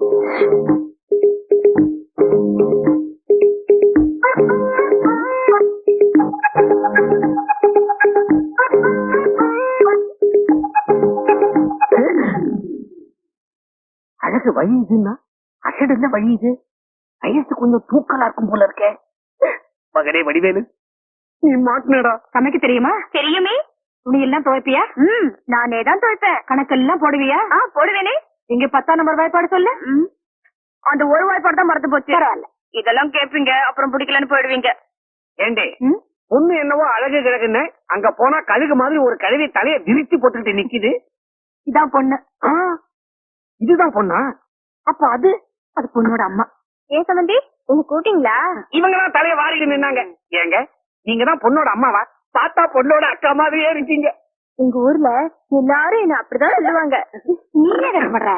அழகு வழியுதுன்னா அசடுல வழியுது. வயசு கொஞ்சம் தூக்கலா இருக்கும் போல இருக்கே. மகனே வடிவேலு, நீ மாட்டினடா. சமைக்க தெரியுமா? தெரியுமே. துணி எல்லாம் துவைப்பியா? நானே தான் துவைப்பேன். கணக்கெல்லாம் போடுவியா? போடுவேனே. இங்க 10ஆம் நம்பர் வாய்ப்பாடு சொல்லு. அந்த ஒரு வாய்ப்பாடு தான் மறந்து போச்சு. பரவாயில்ல, இதெல்லாம் கேப்பீங்க, அப்புறம் பிடிக்கலன்னு போயிடுவீங்க. ஏண்டே, பொண்ணு என்னவோ அழகு கிழக்குன்னு அங்க போனா கழுகு மாதிரி ஒரு கழுவி தலைய விரிச்சு போட்டுக்கிட்டு நிக்குது. இதான் பொண்ணு. இதுதான் பொண்ணா? அப்ப அது பொண்ணோட அம்மா. ஏன் சம்பந்தி, உங்க கூட்டிங்களா? இவங்க தான் தலைய வாரிட்டு நின்னாங்க. ஏங்க, நீங்க தான் பொண்ணோட அம்மாவா? பார்த்தா பொண்ணோட அக்கா மாதிரியே இருக்கீங்க. எங்க ஊர்ல எல்லாரும் என்ன அப்படிதான் சொல்லுவாங்க. நீ என்ன பண்ற?